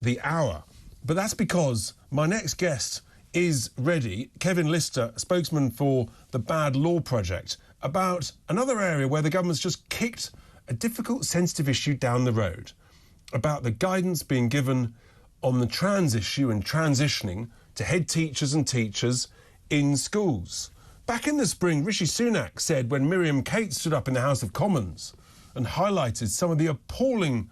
the hour. But that's because my next guest is ready, Kevin Lister, spokesman for the Bad Law Project, about another area where the government's just kicked a difficult, sensitive issue down the road, about the guidance being given on the trans issue and transitioning to head teachers and teachers in schools. Back in the spring, Rishi Sunak said when Miriam Kate stood up in the House of Commons and highlighted some of the appalling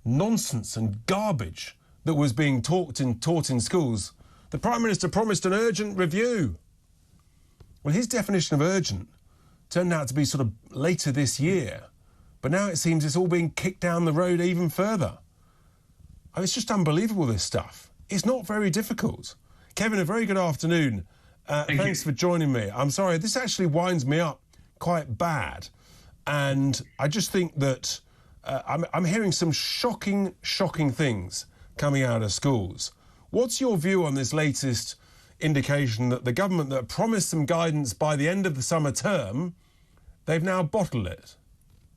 nonsense and garbage that was being taught in schools, the Prime Minister promised an urgent review. Well, his definition of urgent turned out to be sort of later this year, but now it seems it's all being kicked down the road even further. And it's just unbelievable, this stuff. It's not very difficult. Kevin, a very good afternoon. Thanks for joining me. I'm sorry, this actually winds me up quite bad. And I just think that I'm hearing some shocking things coming out of schools. What's your view on this latest indication that the government that promised some guidance by the end of the summer term, they've now bottled it?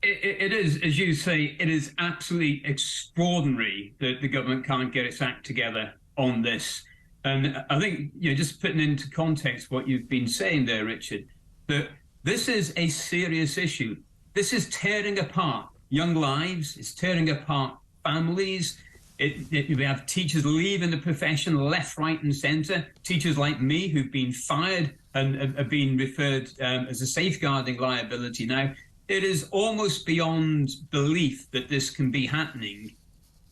It is, as you say, it is absolutely extraordinary that the government can't get its act together on this. And I think, just putting into context what you've been saying there, Richard, that this is a serious issue. This is tearing apart young lives. It's tearing apart families. We have teachers leaving the profession left, right and centre. Teachers like me who've been fired and have been referred as a safeguarding liability now. It is almost beyond belief that this can be happening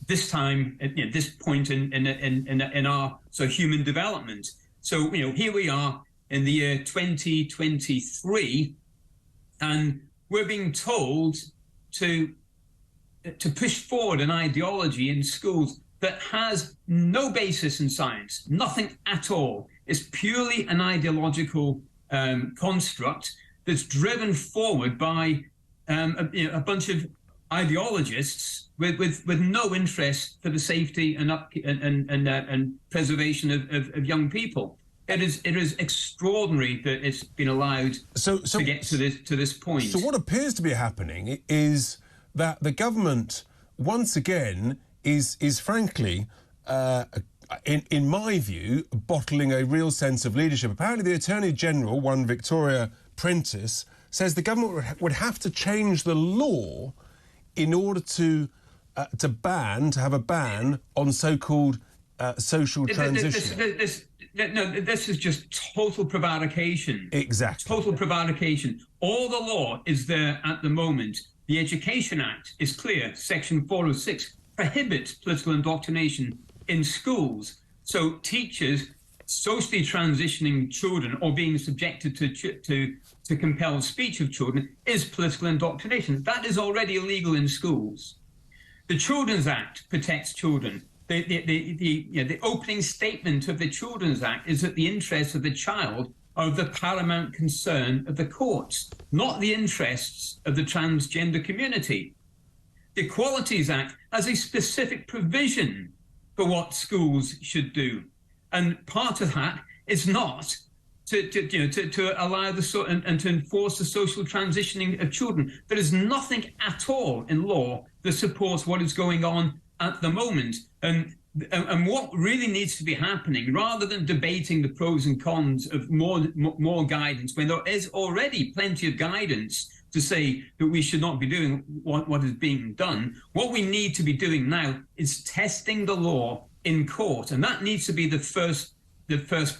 this time, at this point in our human development. So, here we are in the year 2023, and we're being told to push forward an ideology in schools that has no basis in science, nothing at all. It's purely an ideological construct that's driven forward by a bunch of ideologists with no interest for the safety and preservation of young people. It is extraordinary that it's been allowed to get to this point. So what appears to be happening is that the government once again is frankly, in my view, bottling a real sense of leadership. Apparently the Attorney General, one Victoria Prentice, says the government would have to change the law in order to have a ban on so-called social transition. This is just total prevarication. Exactly. Total prevarication. All the law is there at the moment. The Education Act is clear. Section 406 prohibits political indoctrination in schools. So teachers socially transitioning children or being subjected to compelled speech of children is political indoctrination. That is already illegal in schools. The Children's Act protects children. The opening statement of the Children's Act is that the interests of the child are of the paramount concern of the courts, not the interests of the transgender community. The Equalities Act has a specific provision for what schools should do. And part of that is not to allow and to enforce the social transitioning of children. There is nothing at all in law that supports what is going on at the moment. And what really needs to be happening, rather than debating the pros and cons of more guidance, when there is already plenty of guidance to say that we should not be doing what is being done, what we need to be doing now is testing the law in court, and that needs to be the first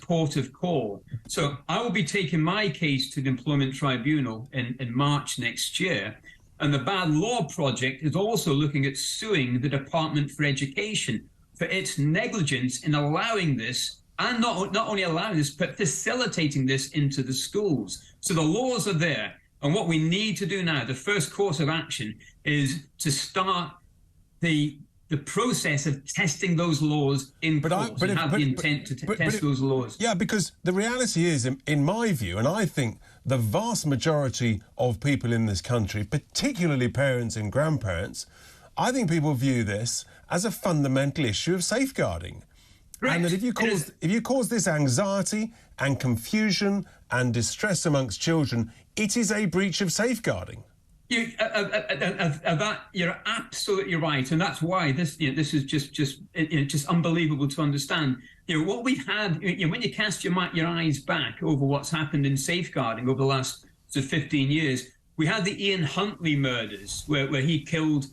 port of call. So I will be taking my case to the Employment Tribunal in March next year, and the Bad Law Project is also looking at suing the Department for Education for its negligence in allowing this, and not only allowing this, but facilitating this into the schools. So the laws are there, and what we need to do now, the first course of action, is to start the process of testing those laws in court and have the intent to test those laws. Yeah, because the reality is, in my view, and I think the vast majority of people in this country, particularly parents and grandparents, I think people view this as a fundamental issue of safeguarding. Right. And that if you cause this anxiety and confusion and distress amongst children, it is a breach of safeguarding. You're absolutely right, and that's why this is just unbelievable to understand. What we've had. When you cast your eyes back over what's happened in safeguarding over the last 15 years, we had the Ian Huntley murders where he killed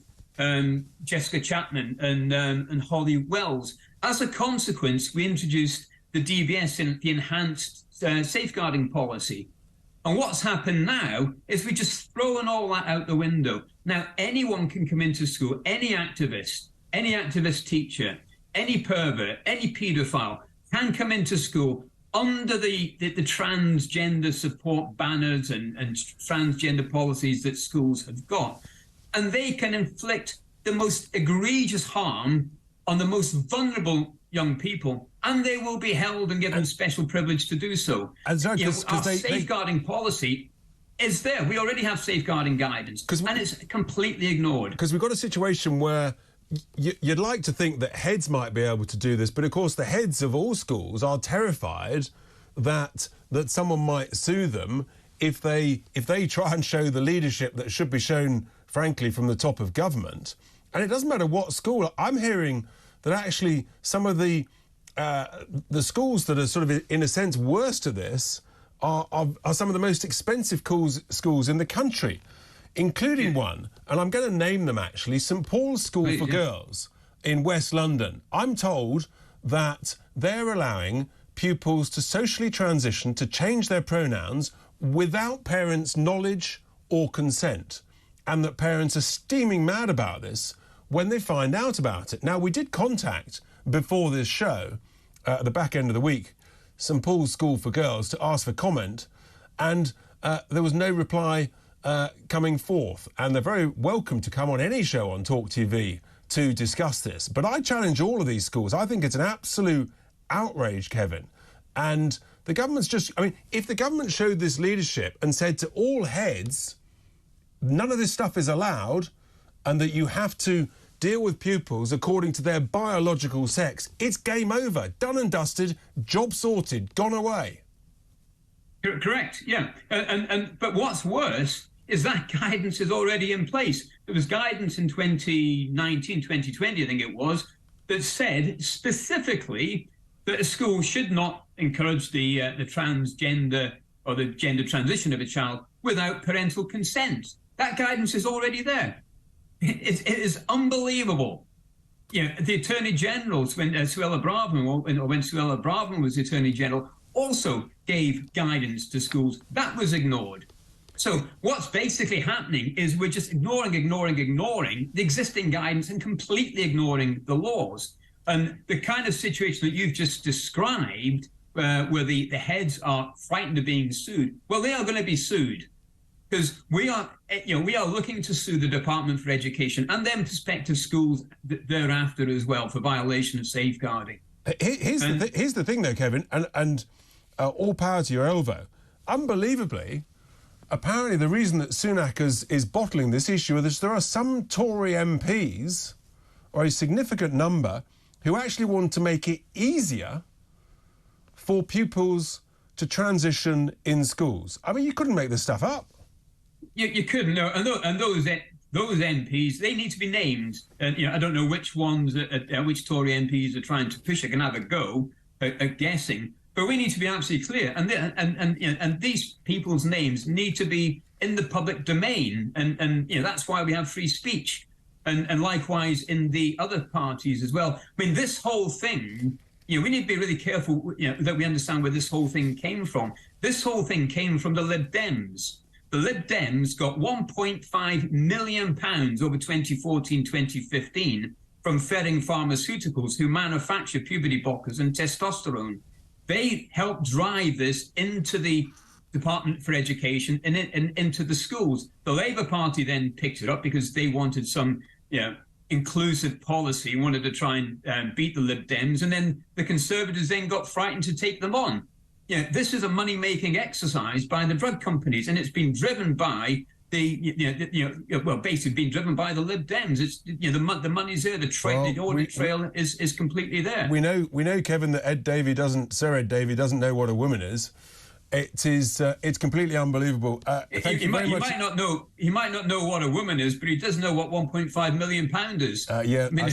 Jessica Chapman and Holly Wells. As a consequence, we introduced the DBS, the enhanced safeguarding policy. And what's happened now is we're just throwing all that out the window. Now, anyone can come into school, any activist teacher, any pervert, any paedophile can come into school under the transgender support banners and transgender policies that schools have got. And they can inflict the most egregious harm on the most vulnerable young people, and they will be held and given special privilege to do so. And so, our safeguarding policy is there. We already have safeguarding guidance, and it's completely ignored. Because we've got a situation where you'd like to think that heads might be able to do this, but of course the heads of all schools are terrified that someone might sue them if they try and show the leadership that should be shown, frankly, from the top of government. And it doesn't matter what school. I'm hearing that actually some of the schools that are sort of, in a sense, worst to this are some of the most expensive schools in the country, including one, and I'm going to name them actually, St Paul's School for Girls in West London. I'm told that they're allowing pupils to socially transition, to change their pronouns without parents' knowledge or consent, and that parents are steaming mad about this when they find out about it. Now, we did contact, before this show, at the back end of the week, St Paul's School for Girls to ask for comment, and there was no reply coming forth. And they're very welcome to come on any show on Talk TV to discuss this. But I challenge all of these schools. I think it's an absolute outrage, Kevin. And the government's just... I mean, if the government showed this leadership and said to all heads, none of this stuff is allowed, and that you have to deal with pupils according to their biological sex, it's game over, done and dusted, job sorted, gone away. Correct, yeah. But what's worse is that guidance is already in place. There was guidance in 2019, 2020, I think it was, that said specifically that a school should not encourage the transgender or the gender transition of a child without parental consent. That guidance is already there. It is unbelievable. The Attorney Generals, when Suella Braverman was the Attorney General, also gave guidance to schools. That was ignored. So what's basically happening is we're just ignoring the existing guidance and completely ignoring the laws. And the kind of situation that you've just described, where the heads are frightened of being sued, well, they are going to be sued. Because we are looking to sue the Department for Education and then prospective schools thereafter as well for violation of safeguarding. Here's the thing, though, Kevin, and all power to your elbow. Unbelievably, apparently the reason that Sunak is bottling this issue is there are some Tory MPs, or a significant number, who actually want to make it easier for pupils to transition in schools. I mean, you couldn't make this stuff up. You couldn't, no. And those MPs, they need to be named. And I don't know which ones, which Tory MPs are trying to push. I can have a go at guessing, but we need to be absolutely clear. And these people's names need to be in the public domain. And that's why we have free speech. And likewise in the other parties as well. I mean, this whole thing, we need to be really careful, that we understand where this whole thing came from. This whole thing came from the Lib Dems. The Lib Dems got £1.5 million over 2014-2015 from Ferring Pharmaceuticals, who manufacture puberty blockers and testosterone. They helped drive this into the Department for Education and into the schools. The Labour Party then picked it up because they wanted some inclusive policy, wanted to try and beat the Lib Dems, and then the Conservatives then got frightened to take them on. This is a money-making exercise by the drug companies, and it's been driven by basically being driven by the Lib Dems. It's the money's there. The audit trail is completely there. We know, Kevin, that Sir Ed Davey doesn't know what a woman is, It is. It's completely unbelievable. Thank you very much. He might not know what a woman is, but he does know what £1.5 million is. Yeah. I mean,